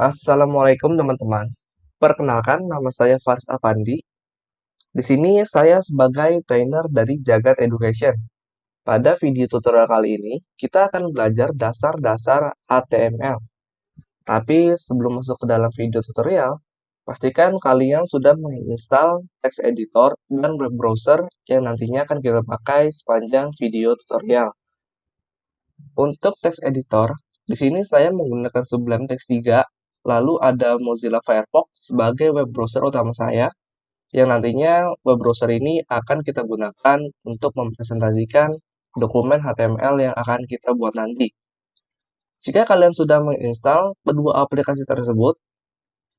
Assalamualaikum teman-teman. Perkenalkan, nama saya Fars Afandi. Di sini saya sebagai trainer dari Jagat Education. Pada video tutorial kali ini, kita akan belajar dasar-dasar HTML. Tapi sebelum masuk ke dalam video tutorial, pastikan kalian sudah menginstal text editor dan web browser yang nantinya akan kita pakai sepanjang video tutorial. Untuk text editor, di sini saya menggunakan Sublime Text 3, lalu ada Mozilla Firefox sebagai web browser utama saya, yang nantinya web browser ini akan kita gunakan untuk mempresentasikan dokumen HTML yang akan kita buat nanti. Jika kalian sudah menginstal kedua aplikasi tersebut,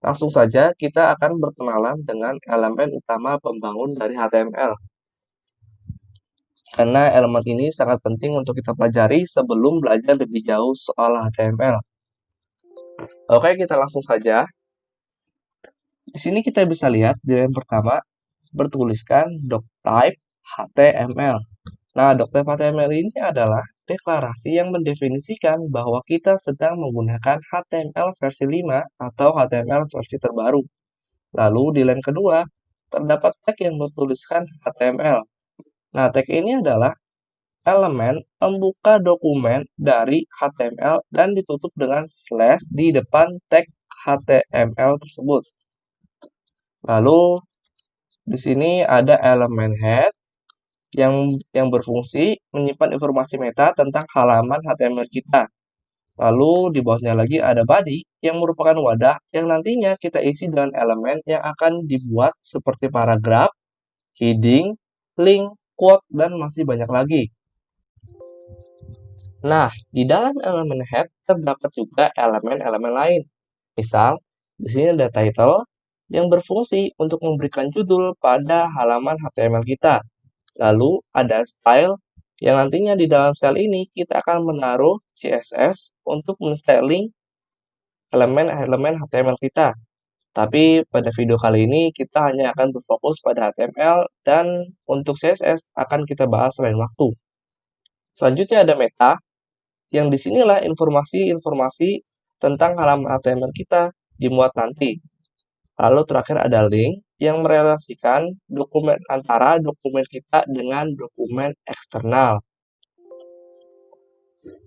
langsung saja kita akan berkenalan dengan elemen utama pembangun dari HTML. Karena elemen ini sangat penting untuk kita pelajari sebelum belajar lebih jauh soal HTML. Oke, kita langsung saja. Di sini kita bisa lihat di line pertama bertuliskan doctype HTML. Nah, doctype HTML ini adalah deklarasi yang mendefinisikan bahwa kita sedang menggunakan HTML versi 5 atau HTML versi terbaru. Lalu di line kedua terdapat tag yang bertuliskan HTML. Nah, tag ini adalah elemen pembuka dokumen dari HTML dan ditutup dengan slash di depan tag HTML tersebut. Lalu di sini ada elemen head yang berfungsi menyimpan informasi meta tentang halaman HTML kita. Lalu di bawahnya lagi ada body yang merupakan wadah yang nantinya kita isi dengan elemen yang akan dibuat seperti paragraf, heading, link, quote, dan masih banyak lagi. Nah, di dalam elemen head terdapat juga elemen-elemen lain. Misal, di sini ada title yang berfungsi untuk memberikan judul pada halaman HTML kita. Lalu ada style yang nantinya di dalam style ini kita akan menaruh CSS untuk men-styling elemen-elemen HTML kita. Tapi pada video kali ini kita hanya akan berfokus pada HTML dan untuk CSS akan kita bahas lain waktu. Selanjutnya ada meta, yang disinilah informasi-informasi tentang halaman HTML kita dimuat nanti. Lalu terakhir ada link yang merelasikan dokumen antara dokumen kita dengan dokumen eksternal.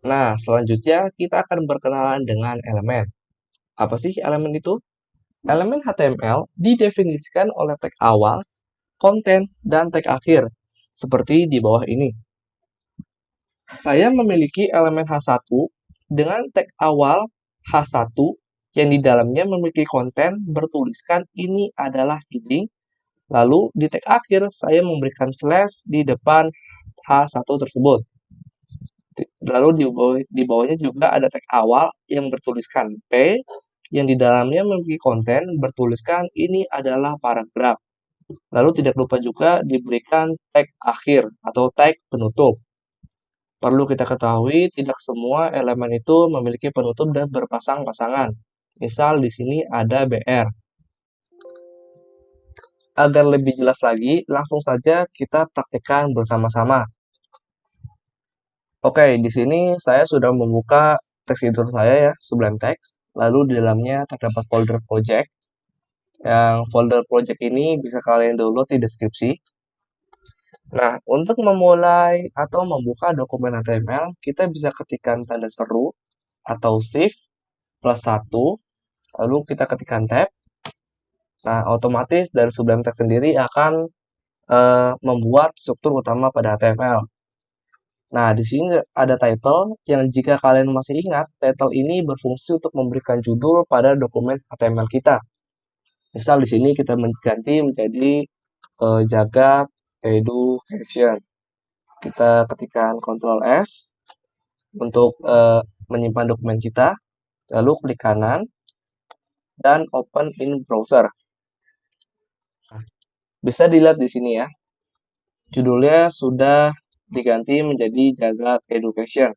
Nah, selanjutnya kita akan berkenalan dengan elemen. Apa sih elemen itu? Elemen HTML didefinisikan oleh tag awal, konten, dan tag akhir, seperti di bawah ini. Saya memiliki elemen H1 dengan tag awal H1 yang di dalamnya memiliki konten bertuliskan ini adalah heading. Lalu di tag akhir saya memberikan slash di depan H1 tersebut. Lalu di bawahnya juga ada tag awal yang bertuliskan P yang di dalamnya memiliki konten bertuliskan ini adalah paragraf. Lalu tidak lupa juga diberikan tag akhir atau tag penutup. Perlu kita ketahui, tidak semua elemen itu memiliki penutup dan berpasang-pasangan. Misal di sini ada BR. Agar lebih jelas lagi, langsung saja kita praktikkan bersama-sama. Oke, di sini saya sudah membuka text editor saya ya, Sublime Text. Lalu di dalamnya terdapat folder project. Yang folder project ini bisa kalian download di deskripsi. Nah, untuk memulai atau membuka dokumen HTML, kita bisa ketikkan tanda seru atau shift +1, lalu kita ketikkan tab. Nah, otomatis dari Sublime Text sendiri akan membuat struktur utama pada HTML. Nah, di sini ada title yang jika kalian masih ingat, title ini berfungsi untuk memberikan judul pada dokumen HTML kita. Misal di sini kita mengganti menjadi Jagat Education. Kita ketikkan Ctrl S untuk menyimpan dokumen kita, lalu klik kanan dan open in browser. Bisa dilihat di sini ya, judulnya sudah diganti menjadi Jagat Education.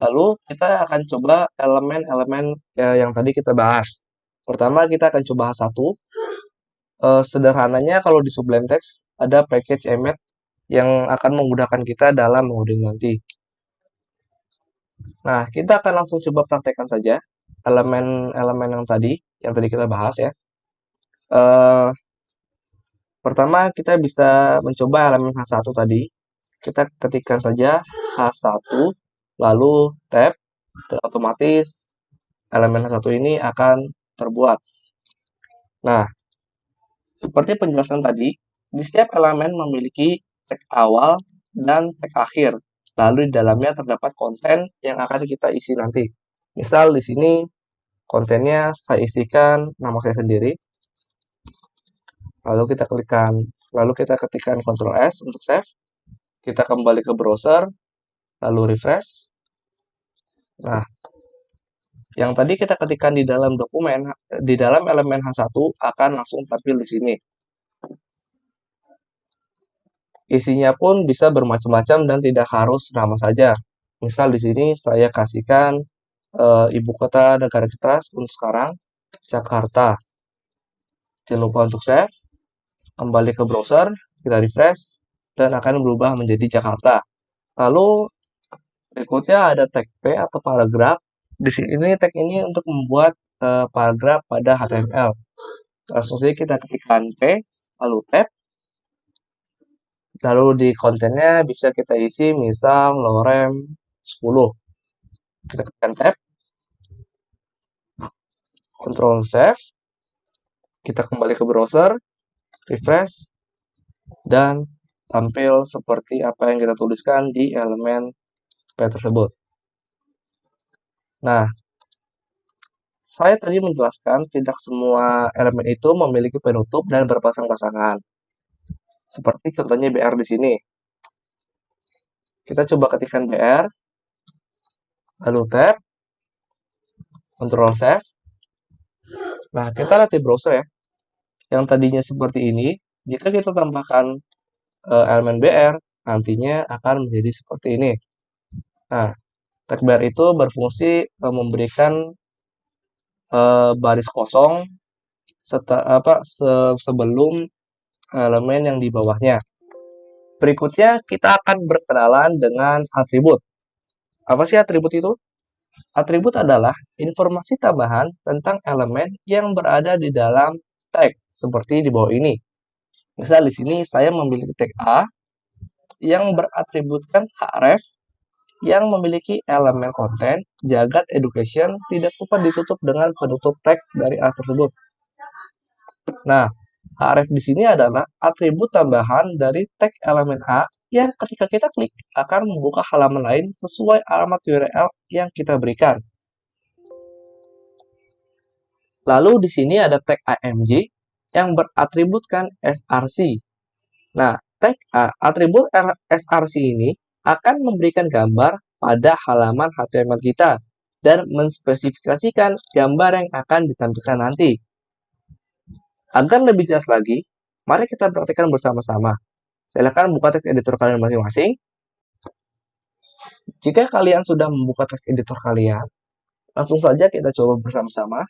Lalu kita akan coba elemen-elemen yang tadi kita bahas. Pertama kita akan coba H1. Sederhananya kalau di Sublime Text ada package emmet yang akan memudahkan kita dalam mengoding nanti. Nah, kita akan langsung coba praktekkan saja elemen-elemen yang tadi kita bahas ya. Eh, Pertama, kita bisa mencoba elemen H1 tadi. Kita ketikkan saja H1, lalu tab, dan otomatis elemen H1 ini akan terbuat. Nah, seperti penjelasan tadi, di setiap elemen memiliki tag awal dan tag akhir. Lalu di dalamnya terdapat konten yang akan kita isi nanti. Misal di sini kontennya saya isikan nama saya sendiri. Lalu kita ketikkan Ctrl S untuk save. Kita kembali ke browser, lalu refresh. Nah, yang tadi kita ketikkan di dalam dokumen, di dalam elemen H1 akan langsung tampil di sini. Isinya pun bisa bermacam-macam dan tidak harus nama saja. Misal di sini saya kasihkan ibu kota negara kita untuk sekarang, Jakarta. Jangan lupa untuk save, kembali ke browser, kita refresh, dan akan berubah menjadi Jakarta. Lalu berikutnya ada tag P atau paragraf. Di sini tag ini untuk membuat paragraf pada HTML. Langsung saja kita ketikkan P, lalu tab. Lalu di kontennya bisa kita isi misal lorem 10. Kita tekan tab, Ctrl save, kita kembali ke browser, refresh, dan tampil seperti apa yang kita tuliskan di elemen P tersebut. Nah, saya tadi menjelaskan tidak semua elemen itu memiliki penutup dan berpasang-pasangan. Seperti contohnya BR di sini. Kita coba ketikkan BR, lalu tab, Ctrl save. Nah, kita lihat di browser ya. Yang tadinya seperti ini, jika kita tambahkan elemen BR, nantinya akan menjadi seperti ini. Nah, tag BR itu berfungsi memberikan baris kosong sebelum elemen yang di bawahnya. Berikutnya, kita akan berkenalan dengan atribut. Apa sih atribut itu? Atribut adalah informasi tambahan tentang elemen yang berada di dalam tag, seperti di bawah ini. Misal di sini saya memiliki tag A yang beratributkan href yang memiliki elemen konten jagat education tidak lupa ditutup dengan penutup tag dari A tersebut. Nah, href di sini adalah atribut tambahan dari tag elemen A yang ketika kita klik akan membuka halaman lain sesuai alamat URL yang kita berikan. Lalu di sini ada tag img yang beratributkan src. Nah, tag atribut src ini akan memberikan gambar pada halaman HTML kita dan menspesifikasikan gambar yang akan ditampilkan nanti. Agar lebih jelas lagi, mari kita praktikkan bersama-sama. Silakan buka teks editor kalian masing-masing. Jika kalian sudah membuka teks editor kalian, langsung saja kita coba bersama-sama.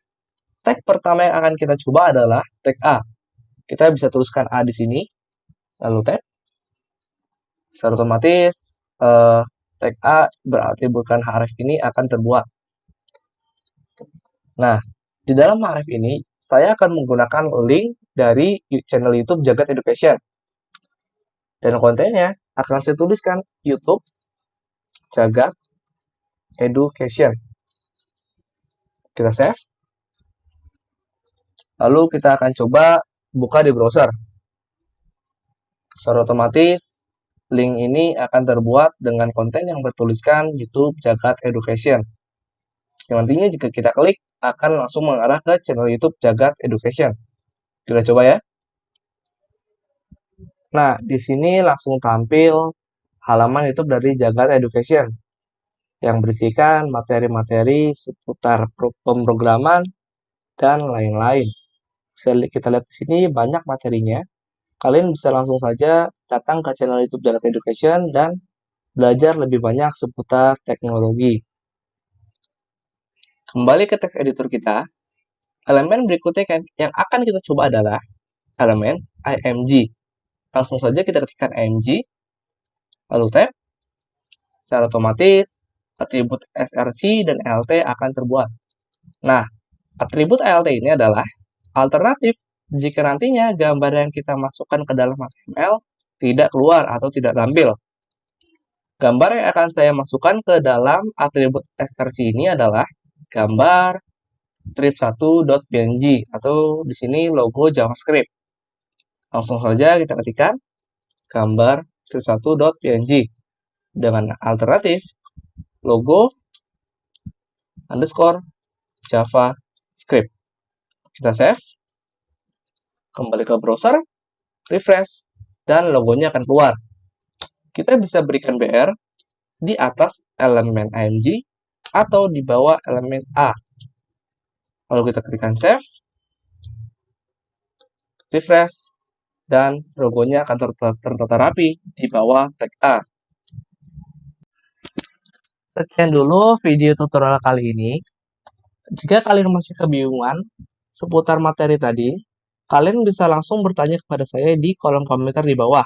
Tag pertama yang akan kita coba adalah tag A. Kita bisa tuliskan A di sini, lalu tab. Secara otomatis, tag A beratributkan href ini akan terbuat. Nah, di dalam href ini, saya akan menggunakan link dari channel YouTube Jagat Education. Dan kontennya akan saya tuliskan YouTube Jagat Education. Kita save. Lalu kita akan coba buka di browser. Secara otomatis, link ini akan terbuat dengan konten yang bertuliskan YouTube Jagat Education. Yang nantinya jika kita klik, akan langsung mengarah ke channel YouTube Jagat Education. Kita coba ya. Nah, di sini langsung tampil halaman YouTube dari Jagat Education yang berisikan materi-materi seputar pemrograman dan lain-lain. Bisa kita lihat di sini banyak materinya. Kalian bisa langsung saja datang ke channel YouTube Jagat Education dan belajar lebih banyak seputar teknologi. Kembali ke teks editor kita, elemen berikutnya yang akan kita coba adalah elemen img. Langsung saja kita ketikkan img, lalu tab. Secara otomatis, atribut src dan lt akan terbuat. Nah, atribut ALT ini adalah alternatif jika nantinya gambar yang kita masukkan ke dalam HTML tidak keluar atau tidak tampil. Gambar yang akan saya masukkan ke dalam atribut src ini adalah gambar strip1.png atau di sini logo JavaScript. Langsung saja kita ketikkan gambar strip1.png dengan alternatif logo underscore JavaScript. Kita save, kembali ke browser, refresh, dan logonya akan keluar. Kita bisa berikan BR di atas elemen AMG atau di bawah elemen A. Lalu kita ketikkan save, refresh, dan logonya akan tertata rapi di bawah tag A. Sekian dulu video tutorial kali ini. Jika kalian masih kebingungan seputar materi tadi, kalian bisa langsung bertanya kepada saya di kolom komentar di bawah.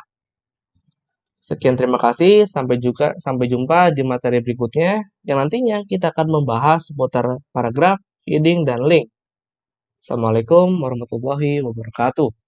Sekian terima kasih, sampai jumpa di materi berikutnya yang nantinya kita akan membahas seputar paragraf, heading, dan link. Assalamualaikum warahmatullahi wabarakatuh.